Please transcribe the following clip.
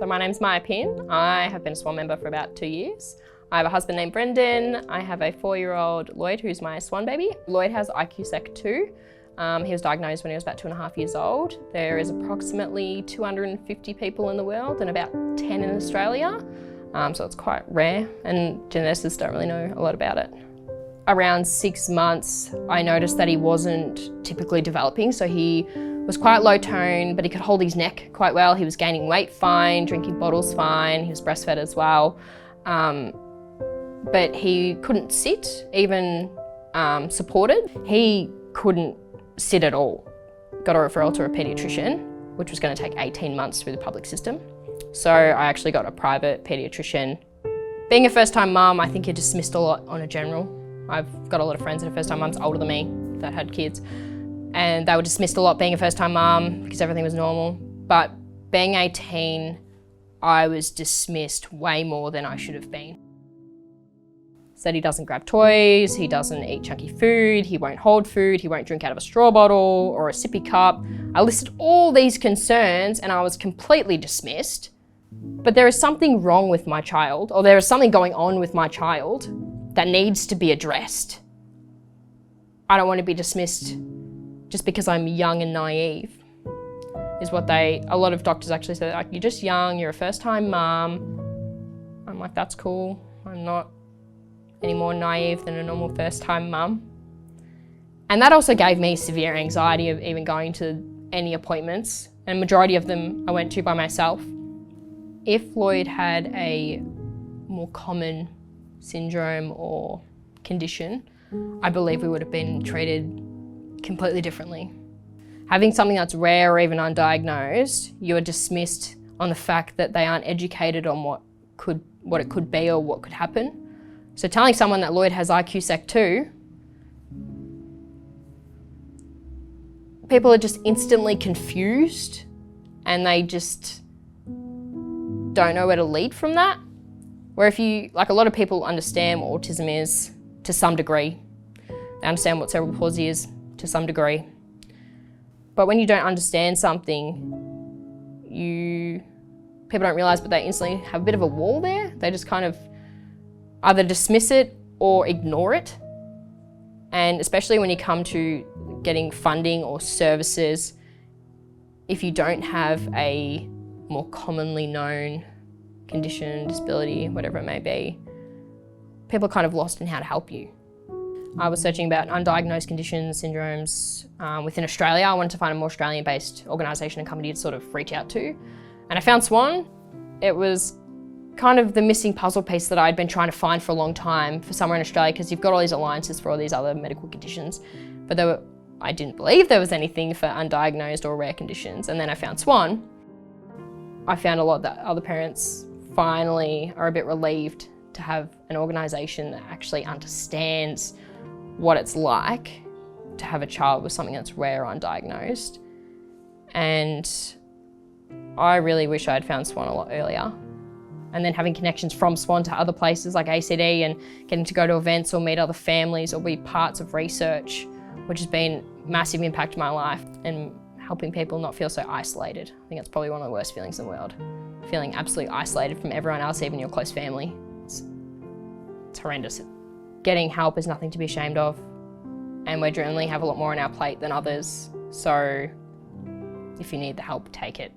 So my name's Maya. I have been a SWAN member for about 2 years. I have a husband named Brendan. I have a 4-year-old Lloyd, who's my SWAN baby. Lloyd has IQ-Sec 2. He was diagnosed when he was about 2.5 years old. There is approximately 250 people in the world and about 10 in Australia. So it's quite rare, and geneticists don't really know a lot about it. Around 6 months, I noticed that he wasn't typically developing. So he was quite low tone, but he could hold his neck quite well. He was gaining weight fine, drinking bottles fine. He was breastfed as well. But he couldn't sit, even supported. He couldn't sit at all. Got a referral to a paediatrician, which was going to take 18 months through the public system. So I actually got a private paediatrician. Being a first-time mum, I think you're dismissed a lot on a general. I've got a lot of friends that are first-time mums older than me that had kids, and they were dismissed a lot being a first-time mum because everything was normal. But being 18, I was dismissed way more than I should have been. Said he doesn't grab toys, he doesn't eat chunky food, he won't hold food, he won't drink out of a straw bottle or a sippy cup. I listed all these concerns and I was completely dismissed. But there is something wrong with my child, or there is something going on with my child that needs to be addressed. I don't want to be dismissed just because I'm young and naive, is what a lot of doctors actually say, like, you're just young, you're a first-time mum. I'm like, that's cool. I'm not any more naive than a normal first-time mum. And that also gave me severe anxiety of even going to any appointments, and majority of them I went to by myself. If Lloyd had a more common syndrome or condition, I believe we would have been treated completely differently. Having something that's rare or even undiagnosed, you are dismissed on the fact that they aren't educated on what it could be or what could happen. So telling someone that Lloyd has IQ-Sec 2, people are just instantly confused and they just don't know where to lead from that. Where if you, like, a lot of people understand what autism is to some degree. They understand what cerebral palsy is to some degree. But when you don't understand something, people don't realise, but they instantly have a bit of a wall there. They just kind of either dismiss it or ignore it. And especially when you come to getting funding or services, if you don't have a more commonly known condition, disability, whatever it may be, people are kind of lost in how to help you. I was searching about undiagnosed conditions, syndromes within Australia. I wanted to find a more Australian-based organisation and company to sort of reach out to. And I found SWAN. It was kind of the missing puzzle piece that I'd been trying to find for a long time for somewhere in Australia, because you've got all these alliances for all these other medical conditions, but I didn't believe there was anything for undiagnosed or rare conditions. And then I found SWAN. I found a lot that other parents finally are a bit relieved to have an organisation that actually understands what it's like to have a child with something that's rare or undiagnosed. And I really wish I had found SWAN a lot earlier. And then having connections from SWAN to other places like ACD and getting to go to events or meet other families or be parts of research, which has been a massive impact in my life, and helping people not feel so isolated. I think that's probably one of the worst feelings in the world. Feeling absolutely isolated from everyone else, even your close family. It's horrendous. Getting help is nothing to be ashamed of, and we generally have a lot more on our plate than others. So if you need the help, take it.